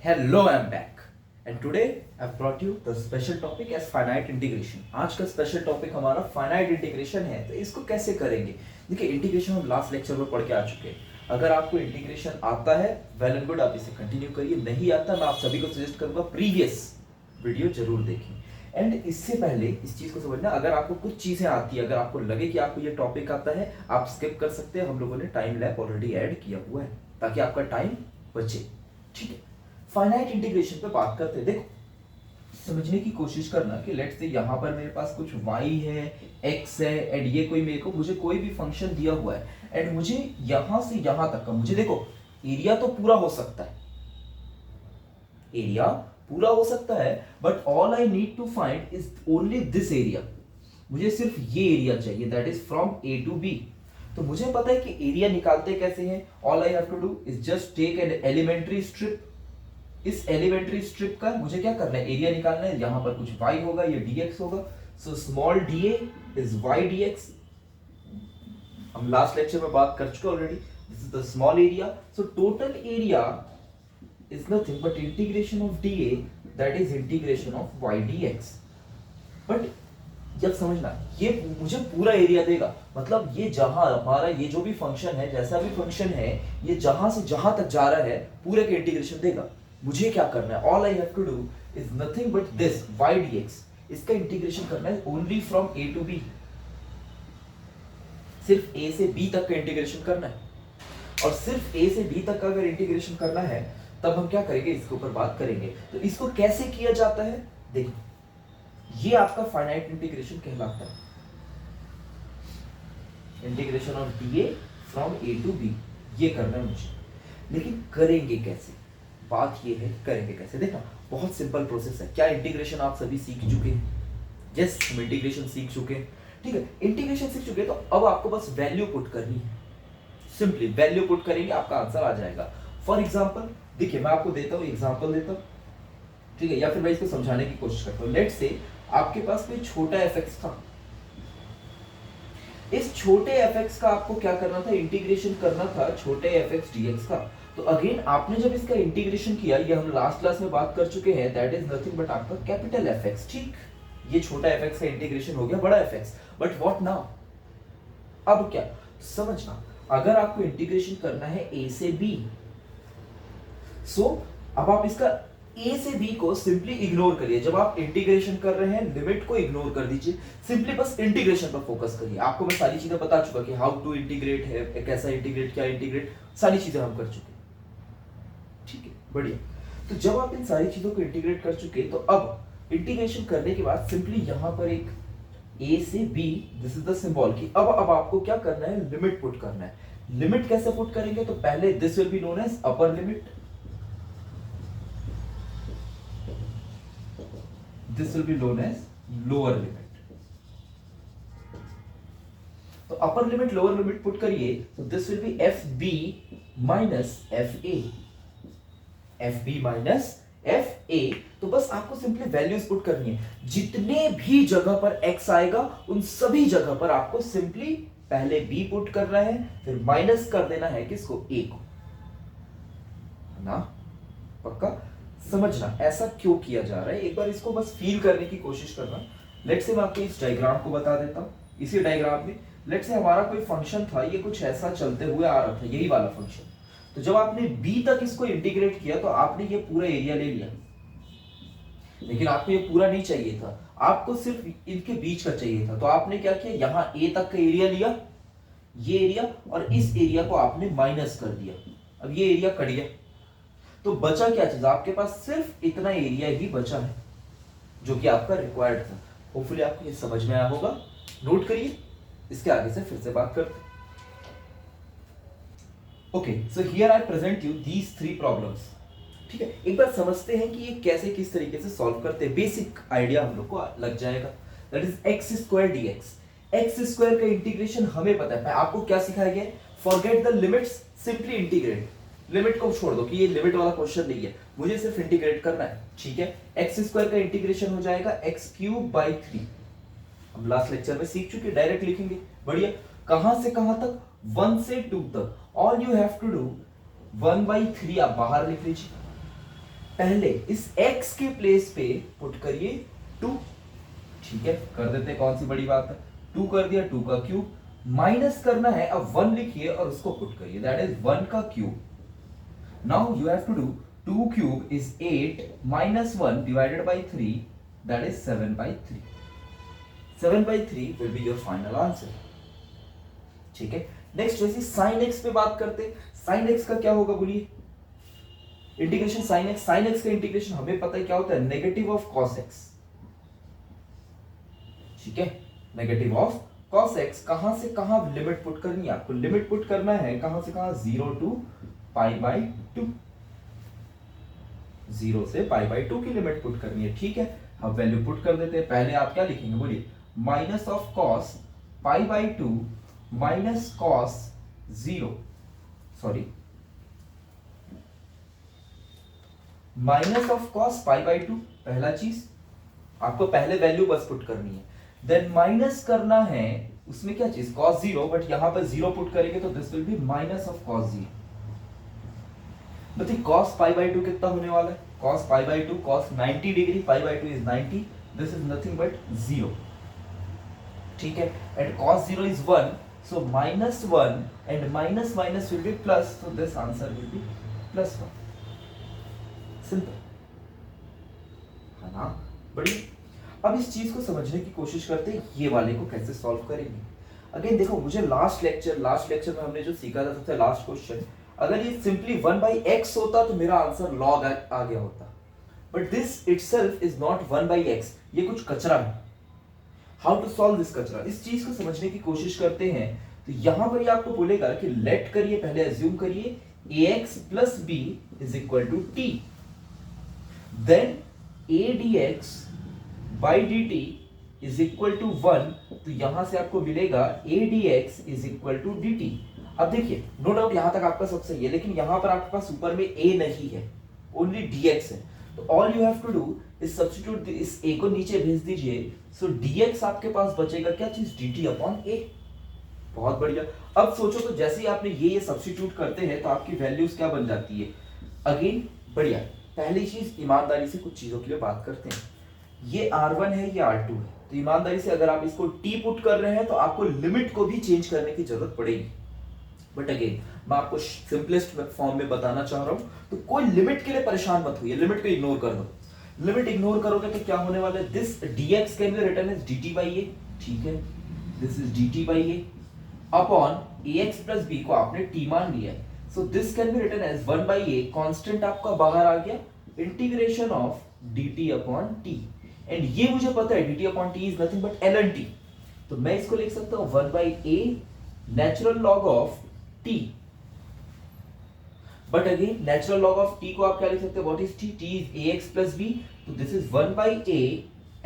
Hello, I'm back. And today I've brought you the special topic as finite integration. आज का special topic हमारा finite integration है, तो इसको कैसे करेंगे? देखिए, इंटीग्रेशन हम लास्ट लेक्चर में पढ़ के आ चुके हैं। अगर आपको इंटीग्रेशन आता है, वेल एंड गुड, आप इसे कंटिन्यू करिए। नहीं आता, मैं आप सभी को सजेस्ट करूंगा प्रीवियस वीडियो जरूर देखें। एंड इससे पहले इस चीज को समझना, अगर आपको कुछ चीजें आती है, अगर आपको लगे कि आपको ये टॉपिक आता है, आप स्किप कर सकते हैं। हम लोगों ने टाइम लैप ऑलरेडी ऐड किया हुआ है ताकि आपका टाइम बचे। ठीक है, फाइनाइट इंटीग्रेशन पे बात करते हैं। देखो, समझने की कोशिश करना कि लेट्स से यहां पर मेरे पास कुछ y है, x है, एंड ये कोई मुझे कोई भी फंक्शन दिया हुआ है, एंड मुझे यहां से यहां तक का, मुझे देखो एरिया तो पूरा हो सकता है, एरिया पूरा हो सकता है, but all I need to find is only this area. मुझे सिर्फ ये एरिया चाहिए, that is from a to b. तो मुझे पता है कि एरिया निकालते कैसे हैं। All I have to do is just take an elementary strip. इस एलिमेंट्री स्ट्रिप का मुझे क्या करना है, एरिया निकालना है। यहां पर कुछ y होगा, ये dx होगा। So small dA is y dx। हम लास्ट लेक्चर में बात कर चुके already. This is the small area. So total area is nothing but integration of dA, that is integration of y dx। But जब समझना, ये मुझे पूरा एरिया देगा, मतलब ये जहां हमारा ये जो भी फंक्शन है, जैसा भी फंक्शन है, ये जहां से जहां तक जा रहा है पूरे के इंटीग्रेशन देगा। मुझे क्या करना है, all I have to do is nothing but this y dx। इसका इंटीग्रेशन करना है only from a to b। सिर्फ a से b तक का इंटीग्रेशन करना है, और सिर्फ a से b तक का अगर इंटीग्रेशन करना है तब हम क्या करेंगे, इसके ऊपर बात करेंगे। तो इसको कैसे किया जाता है, देखो, ये आपका फाइनाइट इंटीग्रेशन कहलाता है। Integration of dA from a to b, ये करना है मुझे। लेकिन करेंगे कैसे, बात ये है करेंगे कैसे। देखना, बहुत सिंपल प्रोसेस है। क्या इंटीग्रेशन आप सभी सीख चुके हैं? यस, हम इंटीग्रेशन सीख चुके हैं। ठीक है, इंटीग्रेशन सीख चुके हैं, तो अब आपको बस वैल्यू पुट करनी है। सिंपली वैल्यू पुट करेंगे, आपका आंसर आ जाएगा। फॉर एग्जाम्पल, देखिए मैं आपको देता हूं एग्जाम्पल देता हूं, ठीक है, या फिर मैं इसको समझाने की कोशिश करता हूं। लेट्स से आपके पास कोई छोटा fx था। इस छोटे fx का आपको क्या करना था, इंटीग्रेशन करना था छोटे fx dx का। तो अगेन आपने जब इसका इंटीग्रेशन किया, ये हम लास्ट क्लास में बात कर चुके हैं, दैट इज नथिंग बट आपका कैपिटल fx। ठीक, ये छोटा fx का इंटीग्रेशन हो गया बड़ा fx। बट व्हाट नाउ, अब क्या समझना, अगर आपको इंटीग्रेशन करना है a से b, सो अब आप इसका a से b को सिंपली इग्नोर करिए। जब आप इंटीग्रेशन कर रहे हैं, लिमिट को इग्नोर कर दीजिए, सिंपली बस इंटीग्रेशन पर फोकस करिए। आपको मैं सारी चीजें बता चुका कि हाउ टू इंटीग्रेट है, कैसा इंटीग्रेट, क्या इंटीग्रेट, सारी चीजें हम कर चुके। ठीक है, बढ़िया। तो जब आप इन सारी चीजों को इंटीग्रेट कर चुके, तो अब इंटीग्रेशन करने के बाद सिंपली यहां पर एक a से b, this is the symbol की अब आपको क्या करना है, लिमिट पुट करना है। लिमिट कैसे पुट करेंगे, तो पहले this will be known as upper limit, this will be known as lower limit। तो upper limit lower limit put करिए, तो this will be fb minus fa, fb minus fa। तो बस आपको सिंपली वैल्यूज पुट करनी है। जितने भी जगह पर x आएगा, उन सभी जगह पर आपको सिंपली पहले b पुट करना है, फिर माइनस कर देना है किसको, a को, है ना? पक्का समझना ऐसा क्यों किया जा रहा है, एक बार इसको बस फील करने की कोशिश करना। लेट्स से मैं आपको इस डायग्राम को बता देता हूं। इसी डायग्राम में लेट्स से हमारा कोई फंक्शन था, ये कुछ ऐसा चलते हुए आ रहा था, यही वाला फंक्शन। तो जब आपने b तक इसको इंटीग्रेट किया, तो आपने ये पूरा एरिया ले लिया, लेकिन आपको ये पूरा नहीं चाहिए था, आपको सिर्फ इनके बीच का चाहिए था। तो आपने क्या किया, यहां a तक का एरिया लिया, ये एरिया, और इस एरिया को आपने माइनस कर दिया। अब ये एरिया कट गया, तो बचा क्या चीज, आपके पास सिर्फ इतना एरिया ही बचा है जो कि आपका रिक्वायर्ड था। होपफुली आपको ये समझ में आया होगा। नोट करिए, इसके आगे से फिर से बात करते हैं। Okay, so here I present you these 3 problems. ठीक है, एक बार समझते हैं कि ये कैसे किस तरीके से सॉल्व करते हैं। बेसिक आइडिया हम लोग को लग जाएगा। That is x square dx। x square का इंटीग्रेशन हमें पता है, आपको क्या सिखाया गया है, forget the limits, simply integrate. Limit को छोड़ दो कि ये लिमिट वाला क्वेश्चन नहीं है, मुझे सिर्फ इंटीग्रेट करना है। ठीक है, एक्स स्क्वायर का इंटीग्रेशन हो जाएगा एक्स क्यूब बाई 3। हम लास्ट लेक्चर में सीख चुके, डायरेक्ट लिखेंगे। बढ़िया, कहां से कहां तक, 1 से 2 तक। All you have to do 1/3 आप बाहर लिख लीजिए, पहले इस x के प्लेस पे पुट करिए 2, ठीक है, कर देते हैं, कौन सी बड़ी बात है, 2 कर दिया, 2 का क्यूब, माइनस करना है, अब 1 लिखिए और उसको पुट करिए, दैट इज 1 का cube. Now you have to do 2 cube is 8 minus 1 divided by 3, that is 7 by 3. 7 by 3 will be your final answer. ठीक है. नेक्स्ट वैसे sin x पे बात करते हैं. sin x का क्या होगा बोलिए, इंटीग्रेशन sin x का इंटीग्रेशन हमें पता है क्या होता है, नेगेटिव ऑफ cos x. ठीक है, नेगेटिव ऑफ cos x. कहां से कहां लिमिट पुट करनी है आपको, लिमिट पुट करना है कहां से कहां, 0 to पाई बाई 2, 0 से पाई बाई 2 की लिमिट पुट करनी है. ठीक है, अब वैल्यू पुट कर देते हैं. पहले आप क्या लिखेंगे बोलिए, minus of cos pi by 2 minus cos 0, sorry, minus of cos pi by 2, पहला चीज आपको पहले वैल्यू बस पुट करनी है. देन माइनस करना है उसमें क्या चीज, कॉस 0, बट यहां पर 0 पुट करेंगे तो this will B minus of cos 0. बताइए cos पाई बाई 2 कितना होने वाला है, cos pi by 2, cos 90 degree, pi by 2 is 90, this is nothing but 0. ठीक है, and cos 0 is 1, so minus 1 and minus minus will be plus, so this answer will be plus 1. Simple है ना, बड़ी. अब इस चीज को समझने की कोशिश करते हैं, ये वाले को कैसे सॉल्व करेंगे. अगेन देखो, मुझे लास्ट लेक्चर में हमने जो सीखा था सबसे लास्ट क्वेश्चन, अगर ये सिंपली 1/x होता तो मेरा आंसर log आ गया होता, but this itself is not 1/x, ये कुछ कचरा है. हाउ टू सॉल्व दिस कचरा, इस चीज को समझने की कोशिश करते हैं. तो यहां पर ये आपको बोलेगा कि लेट करिए, पहले अज्यूम करिए ax plus b is equal to t, then a dx by dt is equal to 1, तो यहां से आपको मिलेगा a dx is equal to dt. अब देखिए, नो डाउट यहां तक आपका सब सही है, लेकिन यहां पर आपके पास ऊपर में a नहीं है, ओनली dx है. तो all you have to do is substitute इस a को नीचे भेज दीजिए, सो dx आपके पास बचेगा क्या चीज, dt अपॉन a. बहुत बढ़िया. अब सोचो तो जैसे ही आपने ये सब्स्टिट्यूट करते हैं तो आपकी वैल्यूज क्या बन जाती है. अगेन बढ़िया, पहली चीज ईमानदारी से कुछ चीजों के लिए बात करते हैं. ये R1 है, ये R2 है, तो ईमानदारी से अगर आप इसको t पुट कर रहे हैं तो आपको लिमिट को भी चेंज करने की जरूरत पड़ेगी. बट अगेन मैं आपको सिंपलेस्ट फॉर्म में बताना चाह रहा हूं, तो कोई लिमिट के लिए परेशान मत होइए, लिमिट को इग्नोर कर दो. लिमिट इग्नोर करोगे तो क्या होने वाला है, this dx can be written as dt by a, ठीक है, this is dt by a upon ax plus b को आपने t मान लिया है, so this can be written as 1 by a, constant आपका बाहर आ गया, integration of dt upon t, and ये मुझे पता है dt upon t is nothing but ln t, तो मैं इसको लिख सकता हूं 1 by a natural log of t. But again natural log of t को आप क्या लिख सकते हैं, what is t, t is ax plus b, तो this is 1 by a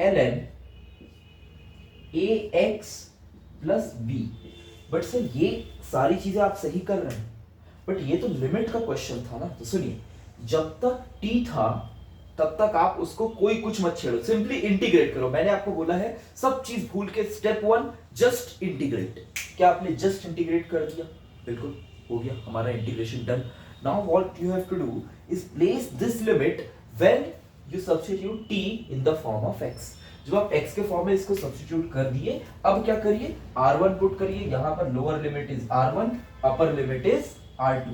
ln ax plus b. But sir ये सारी चीजें आप सही कर रहे हैं, बट ये तो लिमिट का क्वेश्चन था ना. तो सुनिए, जब तक t था तब तक आप उसको कोई कुछ मत छेड़ो, सिंपली इंटीग्रेट करो. मैंने आपको बोला है सब चीज भूल के स्टेप 1 जस्ट इंटीग्रेट. क्या आपने जस्ट इंटीग्रेट कर दिया, बिल्कुल हो गया हमारा integration done. Now what you have to do is place this limit when you substitute t in the form of x. जब आप x के फॉर्म में इसको सब्स्टिट्यूट कर दिए, अब क्या करिए, r1 पुट करिए, यहां पर lower limit is r1, upper limit is r2.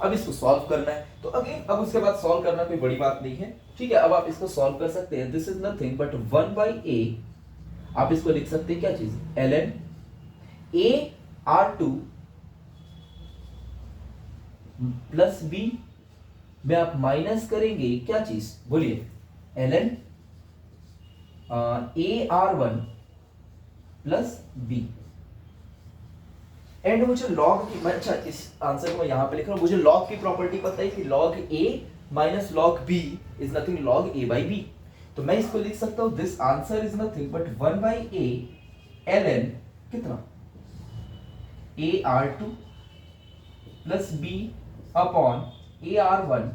अब इसको सॉल्व करना है, तो अगेन अब उसके बाद सॉल्व करना कोई बड़ी बात नहीं है. ठीक है, अब आप इसको सॉल्व कर सकते हैं. This is nothing but 1 by a, आप इसको लिख सकते हैं क्या चीज, ln a r2 plus b में आप माइनस करेंगे क्या चीज बोलिए, ln a r1 plus b. And मुझे लॉग की, अच्छा इस आंसर को मैं यहां पे लिख रहा हूं, मुझे लॉग की प्रॉपर्टी पता है कि log a minus log b is nothing log a by b. तो मैं इसको लिख सकता हूं this answer is nothing but 1 by a ln कितना, a r2 plus b upon a r1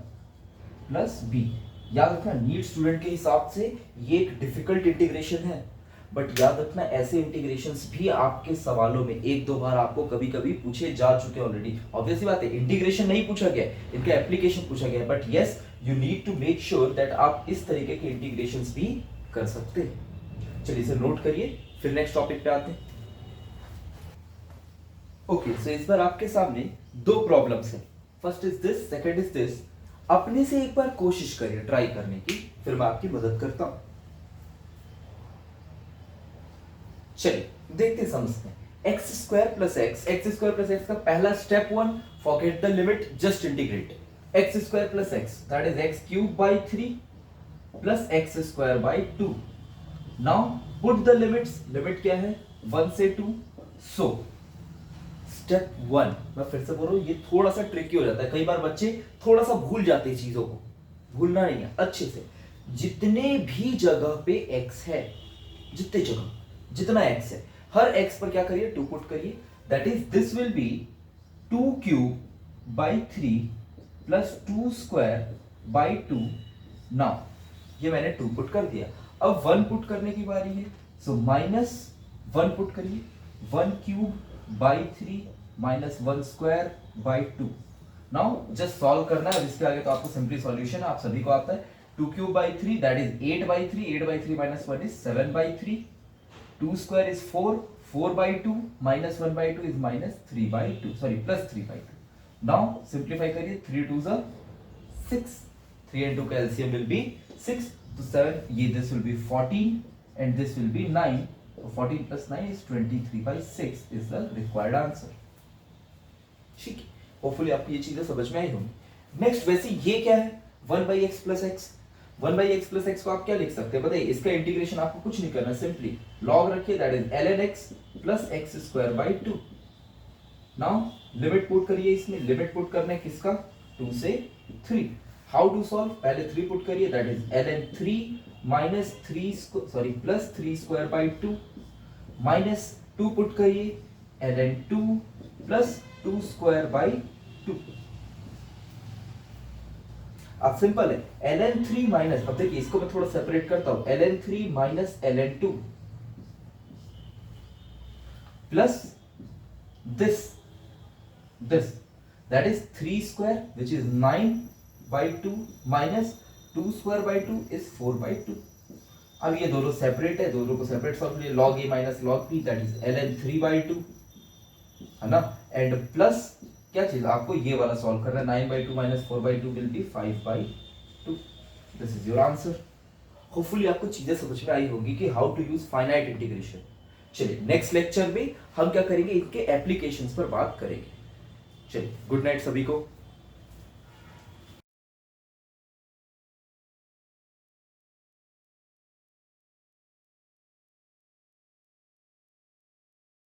plus b. याद रखना नीट स्टूडेंट के हिसाब से ये एक डिफिकल्ट इंटीग्रेशन है, बट याद रखना ऐसे इंटीग्रेशंस भी आपके सवालों में एक दो बार आपको कभी कभी पूछे जा चुके ऑलरेडी। ऑब्वियसली बात है, इंटीग्रेशन नहीं पूछा गया, इनका एप्लीकेशन पूछा गया, but yes you need to make sure that आप इस तरीके के इंटीग्रेशंस भी कर सकते हैं। चलिए इसे नोट करिए, फिर नेक्स्ट टॉपिक पे आते हैं। ओके सो इस बार आपके सामने दो प्रॉब्लम्स हैं, first is this, second is this. अपने से एक बार कोशिश करिए ट्राई करने की, फिर मैं आपकी मदद करता हूं। चलिए देखते समझते हैं। एक्स स्क्वायर प्लस एक्स का पहला step 1, forget the limit, just integrate. X square plus x that is x cube by 3 plus x square by 2। Now put the limits, limit क्या है 1 से 2। सो स्टेप 1, मैं फिर से बोल रहा हूं, ये थोड़ा सा ट्रिकी हो जाता है, कई बार बच्चे थोड़ा सा भूल जाते हैं चीजों को, भूलना नहीं है अच्छे से। जितने भी जगह पे x है, जितने जगह जितना x है, हर x पर क्या करिए 2 पुट करिए, that is this will B 2 cube by 3 plus 2 square by 2। Now ये मैंने 2 पुट कर दिया, अब 1 पुट करने की बारी है, सो माइनस 1 पुट करिए, 1 cube by 3 minus 1 square by 2। Now just solve करना है, इसके आगे तो आपको सिंपली सॉल्यूशन आप सभी को आता है। 2 cube by 3 that is 8 by 3, 8 by 3 minus 1 is 7 by 3, 2 square is 4, 4 by 2 minus 1 by 2 is minus 3 by 2, sorry plus 3 by 2। Now simplify करिए, 3 2 ज़ा 6, 3 and 2 का एलसीएम विल बी 6, तो 7, ये this will B 14 and this will B 9, so 14 plus 9 is 23 by 6 is the required answer। ठीक है, hopefully आपको ये चीजें समझ में आई होंगी। नेक्स्ट वैसे ये क्या है 1 by x plus x, 1 by x plus x को आप क्या लिख सकते हैं बताइए, इसका इंटीग्रेशन आपको कुछ नहीं करना, सिंपली log रखिए, that is ln x plus x square by 2। Now limit put करिए, इसमें लिमिट पुट करना है किसका 2 से 3। हाउ टू सॉल्व, पहले 3 पुट करिए, that is ln 3 minus 3 sorry plus 3 square by 2 minus 2 put करिए, ln 2 प्लस 2 स्क्वायर बाई 2। अब सिंपल है, ln 3 माइनस, अब देखिए इसको मैं थोड़ा सेपरेट करता हूं, ln 3 minus ln 2 plus this that is 3 square which is 9 by 2 minus 2 square by 2 is 4 by 2। अब ये दोनों सेपरेट है, दोनों को सेपरेट सॉल्व करिए, log a minus log b that is ln 3 by 2 है ना, एंड प्लस क्या चीज आपको ये वाला सॉल्व करना है, 9 by 2 minus 4 by 2 will be 5 by 2। This is your answer. Hopefully आपको चीजें समझ में आई होगी कि how to use finite integration. चलिए नेक्स्ट लेक्चर में हम क्या करेंगे, इनके एप्लीकेशंस पर बात करेंगे। चलिए गुड नाइट सभी को।